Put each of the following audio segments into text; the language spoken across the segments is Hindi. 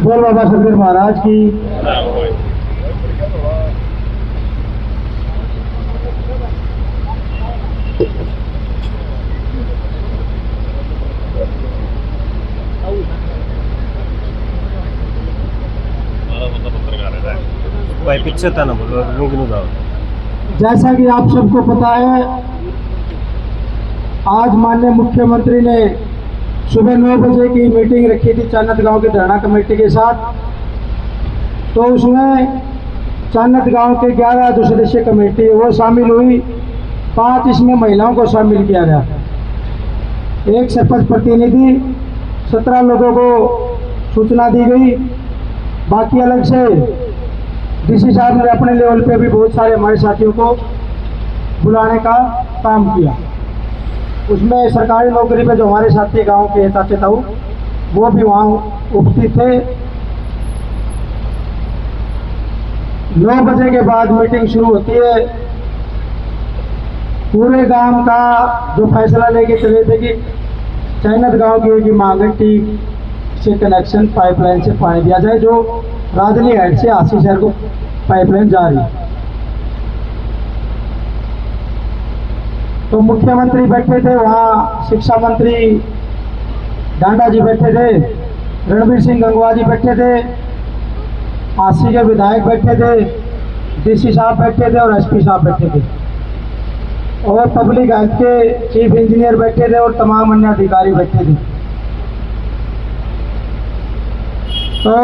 बोल बाबा शंकर महाराज की। भाई पीछे था ना, बोलो जाओ। जैसा कि आप सबको पता है, आज माननीय मुख्यमंत्री ने सुबह 9 बजे की मीटिंग रखी थी चानत गांव की धरना कमेटी के साथ। तो उसमें चानत गांव के 11 जो सदस्य कमेटी है वो शामिल हुई, 5 इसमें महिलाओं को शामिल किया गया, एक सरपंच प्रतिनिधि, 17 लोगों को सूचना दी गई। बाकी अलग से डीसी साहब ने अपने लेवल पे भी बहुत सारे हमारे साथियों को बुलाने का काम किया। उसमें सरकारी नौकरी पे जो हमारे साथी गांव के चाचे ताऊ वो भी वहाँ उपस्थित थे। 9 बजे के बाद मीटिंग शुरू होती है। पूरे गांव का जो फैसला लेके चले थे कि चाइनत गांव की होगी मांगटी से कनेक्शन पाइपलाइन से पानी दिया जाए, जो राजनी हेड से आसी शहर को पाइपलाइन जा रही है। तो मुख्यमंत्री बैठे थे वहाँ, शिक्षा मंत्री डांडा जी बैठे थे, रणवीर सिंह गंगवा जी बैठे थे, आसी के विधायक बैठे थे, डीसी साहब बैठे थे और एसपी साहब बैठे थे, और पब्लिक हेल्थ के चीफ इंजीनियर बैठे थे और तमाम अन्य अधिकारी बैठे थे। तो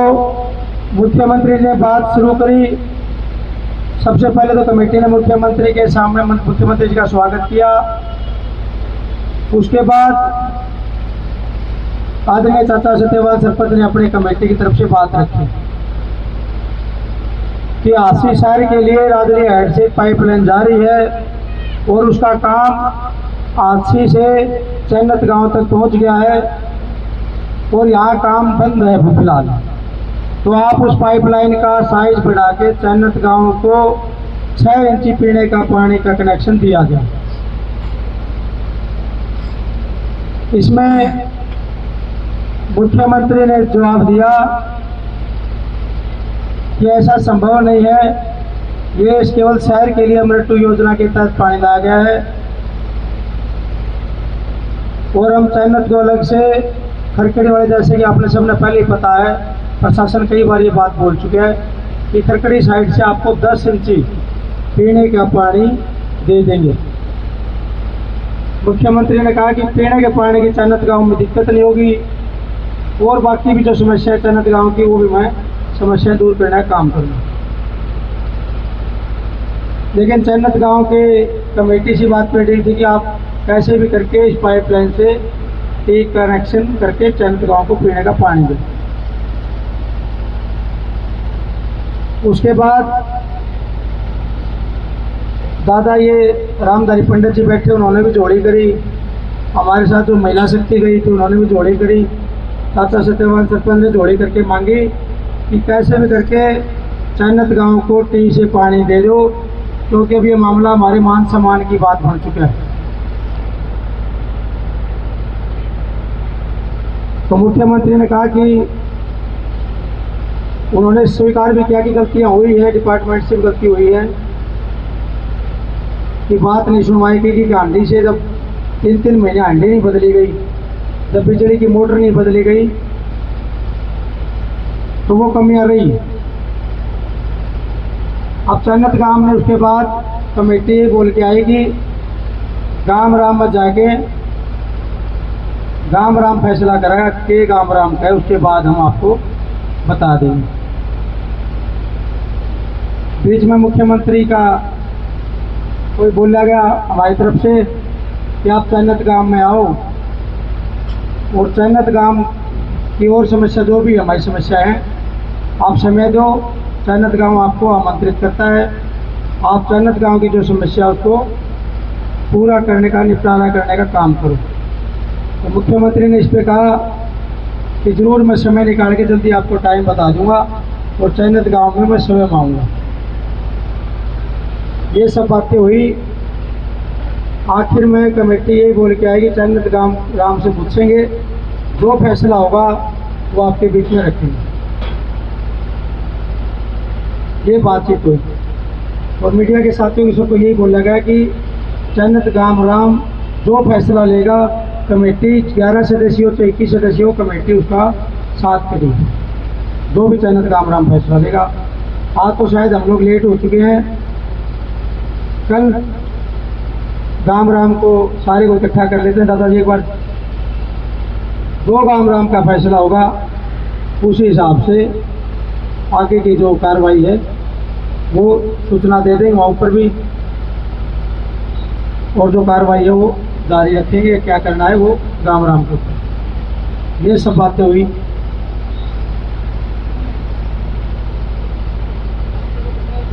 मुख्यमंत्री ने बात शुरू करी। सबसे पहले तो कमेटी ने मुख्यमंत्री के सामने मुख्यमंत्री जी का स्वागत किया। उसके बाद आदरणीय चाचा सत्यवाल सरपंच ने अपनी कमेटी की तरफ से बात रखी कि आसी शहर के लिए राजनी हेड से पाइपलाइन जारी है और उसका काम आसी से चाइनत गांव तक पहुंच गया है और यहाँ काम बंद है फिलहाल। तो आप उस पाइपलाइन का साइज बढ़ा के चाइनत गांव को 6 इंची पीने का पानी का कनेक्शन दिया गया। इसमें मुख्यमंत्री ने जवाब दिया कि ऐसा संभव नहीं है, ये केवल शहर के लिए अमृत योजना के तहत पानी लाया गया है और हम चाइनत को अलग से खरकड़ी वाले, जैसे कि आपने सबने पहले ही पता है, प्रशासन कई बार ये बात बोल चुके हैं कि खरकड़ी साइड से आपको 10 इंची पीने का पानी दे देंगे। मुख्यमंत्री ने कहा कि पीने के पानी की चाइनत गांव में दिक्कत नहीं होगी और बाकी भी जो समस्या है चाइनत गांव की वो भी मैं समस्या दूर करने का काम करूँगा। लेकिन चाइनत गांव के कमेटी से बात कर रही थी कि आप कैसे भी करके इस पाइपलाइन से एक कनेक्शन करके चाइनत गांव को पीने का पानी दें। उसके बाद दादा ये रामधारी पंडित जी बैठे, उन्होंने भी जोड़ी करी। हमारे साथ जो महिला शक्ति गई थी उन्होंने भी जोड़ी करी। चाचा सत्यवाल सरपंच ने जोड़ी करके मांगी कि कैसे भी करके चाइनत गांव को टी से पानी दे दो, क्योंकि अब ये मामला हमारे मान सम्मान की बात बन चुका है। तो मुख्यमंत्री ने कहा कि उन्होंने स्वीकार भी किया कि गलतियां हुई है, डिपार्टमेंट से गलती हुई है, कि बात नहीं सुनवाई की कि हांडी से जब 3-3 महीने हांडी नहीं बदली गई, जब बिजली की मोटर नहीं बदली गई तो वो कमियां रही। अब चाइनत गांव में उसके बाद कमेटी बोल के आई कि गांव राम में जाके गांव राम फैसला करेगा कि गांव राम का है, उसके बाद हम आपको बता देंगे। बीच में मुख्यमंत्री का कोई बोला गया हमारी तरफ से कि आप चाइनत गांव में आओ और चाइनत गांव की और समस्या जो भी हमारी समस्या है आप समय दो, चाइनत गांव आपको आमंत्रित करता है, आप चाइनत गांव की जो समस्या उसको पूरा करने का, निपटारा करने का काम करो। तो मुख्यमंत्री ने इस पे कहा कि ज़रूर मैं समय निकाल के जल्दी आपको टाइम बता दूंगा और चैनत गांव में मैं समय मांगूंगा। ये सब बातें हुई। आखिर में कमेटी यही बोल के आएगी, चैनत गांव से पूछेंगे, जो फैसला होगा वो आपके बीच में रखेंगे। ये बातचीत हुई और मीडिया के साथियों के सबको यही बोला गया कि चैनत गांव जो फैसला लेगा कमेटी 11 सदस्यों से 21 सदस्यों कमेटी उसका साथ करेगी, जो भी चैनत गांव फैसला लेगा। आज तो शायद हम लोग लेट हो चुके हैं। कल गांव को सारे को इकट्ठा कर लेते हैं दादाजी एक बार, जो गांव का फैसला होगा उसी हिसाब से आगे की जो कार्रवाई है वो सूचना दे देंगे वहाँ ऊपर भी, और जो कार्रवाई है वो जारी रखेंगे। क्या करना है वो गांव को। ये सब बातें हुई।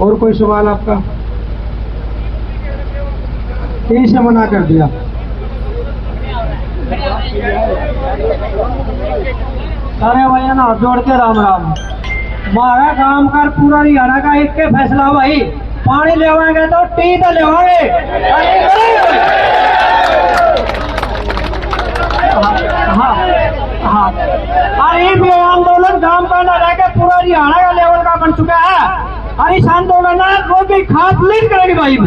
और कोई सवाल आपका? यही से मना कर दिया। सारे भैया ना जोड़ के राम मारा काम कर पूरा हरियाणा का एक के फैसला भाई, पानी लेवाएंगे तो टी तो लेवाएंगे। हाँ, अरे भी आंदोलन काम का ना रह के पूरा हरियाणा का लेवल का बन चुका है। अरे इस आंदोलन वो भी खास लीड करेगी भाई।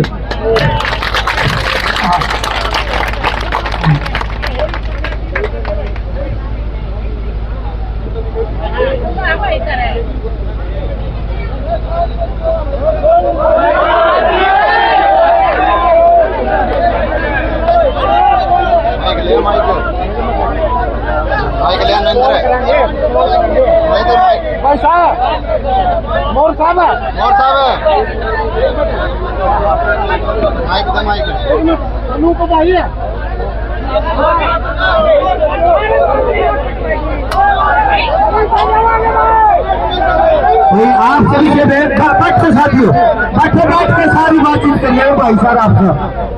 आप सभी से बैठ के साथियों बैठ के सारी बातचीत करिए भाई साहब। आपसे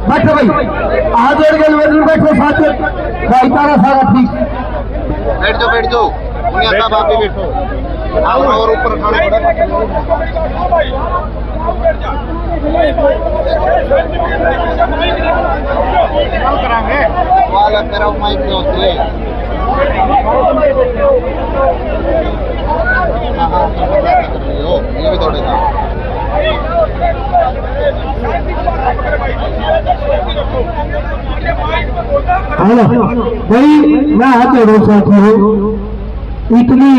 बैठो भाई, हाथ जोड़ के बैठो साथियों, भाईचारा सारा ठीक। बैठ जाओ साहब, आप भी बैठो और ऊपर खाने कराएंगे वाला तेरा माइक पे होती है। ये भी थोड़े भाई मैं हाथ जोड़ो साथियों, इतनी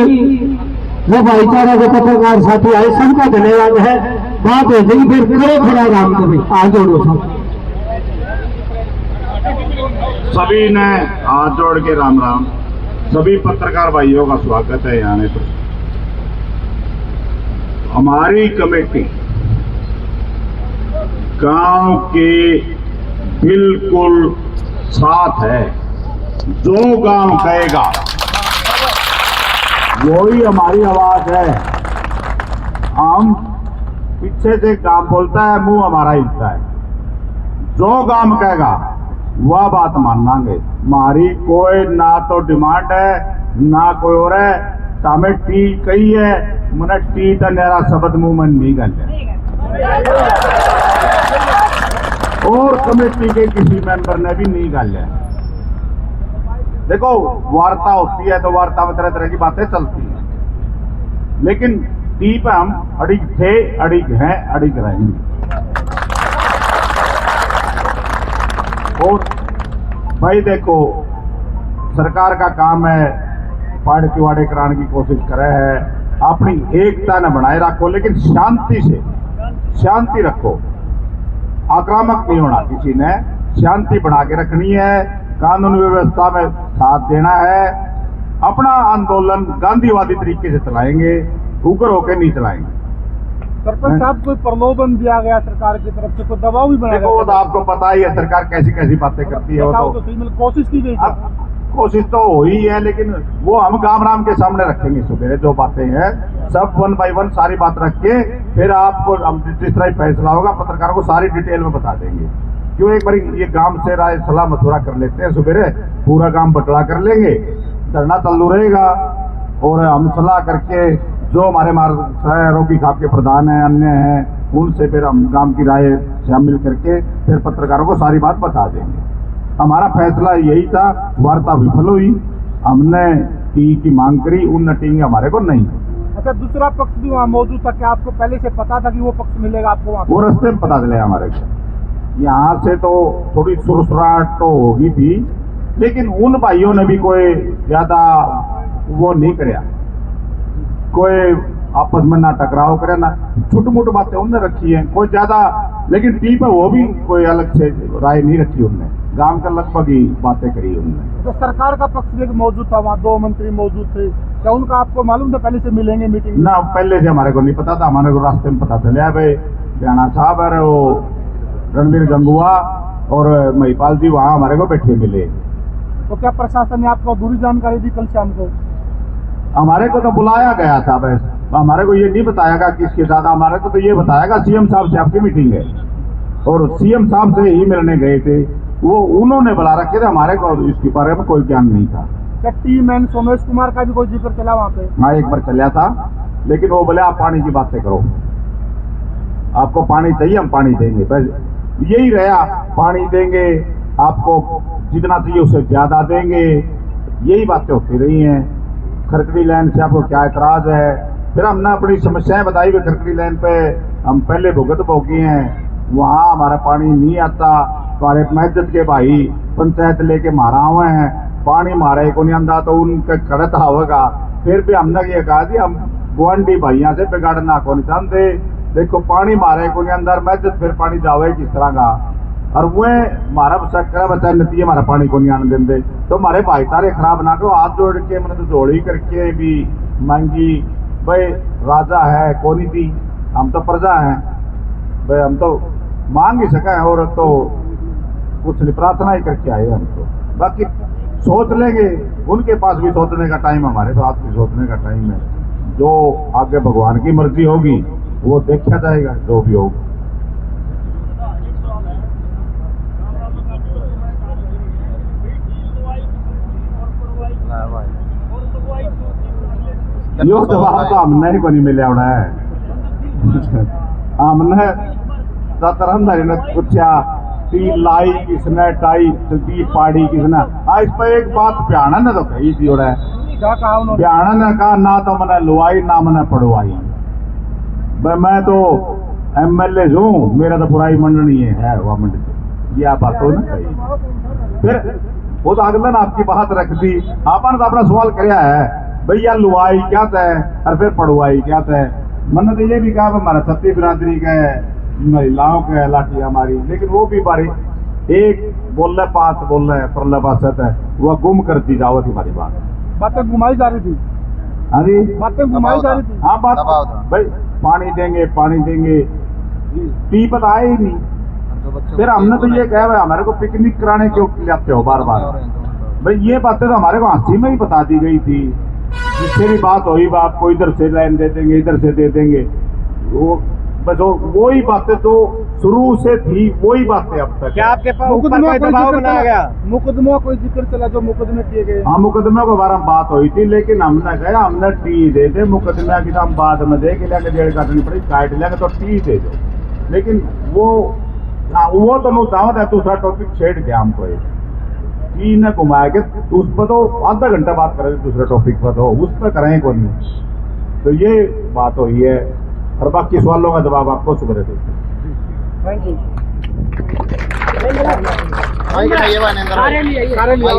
जो भाईचारा के पत्रकार साथी आए सबका धन्यवाद है। बात हो गई फिर करो खड़ा राम कभी हाथ जोड़ो साथ। सभी ने हाथ जोड़ के राम राम। सभी पत्रकार भाइयों का स्वागत है यहाँ आने पर। हमारी कमेटी गांव के बिल्कुल साथ है। जो गांव कहेगा वही हमारी आवाज है। हम पीछे से काम बोलता है, मुंह हमारा हिलता है। जो गांव कहेगा वह बात मानेंगे। हमारी कोई ना तो डिमांड है ना कोई और है। हमें टी कही है, मैंने टी तो मेरा शब्द मुंह में नहीं गल है। और कमेटी के किसी मेंबर ने भी नहीं गल है। देखो वार्ता होती है तो वार्ता में तरह तरह की बातें चलती हैं, लेकिन टी पे हम अड़िग थे, अड़िग हैं, अड़िग रहेंगे। और भाई देखो, सरकार का काम है पाड़ चिवाड़े कराने की कोशिश करे है। अपनी एकता न बनाए रखो, लेकिन शांति से शांति रखो। आक्रामक नहीं होना किसी ने, शांति बना के रखनी है। कानून व्यवस्था में साथ देना है। अपना आंदोलन गांधीवादी तरीके से चलाएंगे, उग्र होकर नहीं चलाएंगे। सरपंच साहब, कोई प्रलोभन दिया गया सरकार की तरफ से, कोई दबाव भी बनाया? देखो वो तो आपको पता ही है सरकार कैसी कैसी बातें करती है। वो तो कोशिश की गई, कोशिश तो हुई है, लेकिन वो हम गामराम के सामने रखेंगे। सुबह जो बातें हैं सब 1 बाय 1 सारी बात रख के फिर आपको हम जिस तरह फैसला होगा पत्रकार को सारी डिटेल में बता देंगे। क्यों एक बार ये गांव से राय सलाह मशवरा कर लेते हैं, सुबह पूरा काम बटला कर लेंगे, धरना चालू रहेगा और हम सलाह करके जो हमारे रोगी खाप के प्रधान हैं, अन्य हैं, उनसे फिर हम गांव की राय शामिल करके फिर पत्रकारों को सारी बात बता देंगे। हमारा फैसला यही था, वार्ता विफल हुई, हमने टी की मांग करी, उन टी हमारे को नहीं। अच्छा, दूसरा पक्ष भी वहाँ मौजूद था, क्या आपको पहले से पता था कि वो पक्ष मिलेगा आपको वहाँ? वो रास्ते में पता चले हमारे को। यहाँ से तो थोड़ी सुरसुराहट तो होगी थी, लेकिन उन भाइयों ने भी कोई ज्यादा वो नहीं कराया, कोई आपस में ना टकराव करे, ना छोटी मोटी बातें उनने रखी है, कोई ज्यादा, लेकिन टी पे वो भी कोई अलग से राय नहीं रखी उनने, गांव का लगभग ही बातें करी उनने। तो सरकार का पक्ष भी मौजूद था वहाँ, 2 मंत्री मौजूद थे, क्या उनका आपको मालूम था पहले से मिलेंगे मीटिंग? ना, पहले से हमारे को नहीं पता था, हमारे को रास्ते में पता चला भाई बयाना साहब है, वो रणवीर गंगुआ और महिपाल जी वहाँ हमारे को बैठे मिले। तो क्या प्रशासन ने आपको अधूरी जानकारी दी कल शाम को? हमारे को तो बुलाया गया था, बस हमारे को ये नहीं बताएगा किसके साथ, हमारे को तो ये बताएगा सीएम साहब से आपकी मीटिंग है, और सीएम साहब से ही मिलने गए थे, वो उन्होंने बुला रखे थे, हमारे को इसके बारे में कोई ज्ञान नहीं था। क्या टीम एंड सोमेश कुमार का भी कोई जिक्र चला वहाँ पे? हाँ, एक बार चला था, लेकिन वो बोले आप पानी की बातें करो, आपको पानी चाहिए हम पानी देंगे, बस यही रहा, पानी देंगे, आपको जितना चाहिए उससे ज्यादा देंगे, यही बातें होती रही हैं। खरकड़ी लाइन से आपको क्या एतराज है? फिर हमने अपनी समस्याएं बताई हुई, खरकड़ी लाइन पे हम पहले भुगत भोगी हैं, वहाँ हमारा पानी नहीं आता, हमारे मस्जिद के भाई पंचायत लेके मारा हुए हैं, पानी मारे को नहीं आंदा तो उनके खड़त होगा। फिर भी हमने ये कहा जी हम गुआंढी भाइयों से बिगाड़ना को नहीं चाहते, देखो पानी मारे को नहीं अंदर मस्जिद फिर पानी जावे किस तरह का, और वो हमारा चक्कर बचा नतीजे हमारा पानी को नहीं आने देंगे, तो हमारे भाईचारे खराब ना करो। हाथ जोड़ के मैंने तो जोड़ी करके भी मांगी, भाई राजा है कौन थी, हम तो प्रजा हैं, भाई हम तो मांग ही सके, और तो कुछ नहीं, प्रार्थना ही करके आए हम तो, बाकी सोच लेंगे, उनके पास भी सोचने का टाइम, हमारे पास भी सोचने का टाइम है, जो आगे भगवान की मर्जी होगी वो देखा जाएगा, जो भी होगा। यो जवाब तो हमने ही को नहीं मिले होना है। हमने सतरंदर ने पूछा ती लाई किसने, टाई ती पाड़ी किसने, इस पर एक बात प्याणा ने तो कही थी, क्या कहा उन्होंने? प्याणा ने कहा ना तो मैंने लुआई ना मैंने पढ़वाई, मैं तो एमएलए हूँ, मेरा तो बुराई मंडनी है वह मंडली, यह बात हो ना कही। फिर वो तो अगला ना आपकी बात रख दी, आपने तो अपना सवाल कराया है भैया लुआई क्या तय और फिर पढ़वाई क्या तय। मैंने तो ये भी कहा हमारा छत्ती बिरादरी के महिलाओं के लाठी हमारी, लेकिन वो भी बारी एक बोल रहे 5 बोल रहे परले पास है, वह गुम कर दी जाओ तुम्हारी बातें घुमाई जा रही थी। हाँ जी, बातें घुमाई जा रही थी। हाँ बात भाई पानी देंगे टी बताए ही नहीं। फिर हमने तो ये कहा भाई हमारे को पिकनिक कराने क्यों लाते हो बार बार, भाई ये बातें तो हमारे को हंसी में ही बता दी गई थी, जिससे भी बात हुई आपको इधर से लाइन दे देंगे इधर से दे देंगे, वो बस वही बातें तो शुरू से थी, वही बातें अब तक। क्या आपके पास ऊपर का दबाव बनाया गया? मुकदमा कोई जिक्र चला जो मुकदमे किए गए? हाँ, मुकदमे के बारे में बात हुई थी, लेकिन हमने कहा हमने टी दे दे, मुकदमे की हम बाद में दे के लेके डेढ़ काटनी पड़ी, काट लेंगे तो टी दे दो, लेकिन वो तो मैं चाहता है दूसरा टॉपिक छेड़ गया हमको, टी ने घुमाया के उस पर तो आधा घंटा बात करें, दूसरे टॉपिक पर तो उस पर करें को नहीं, तो ये बात हुई है, और बाकी सवालों का जवाब आपको सुबह देते। Thank you. माइक नहीं है, सारे लिए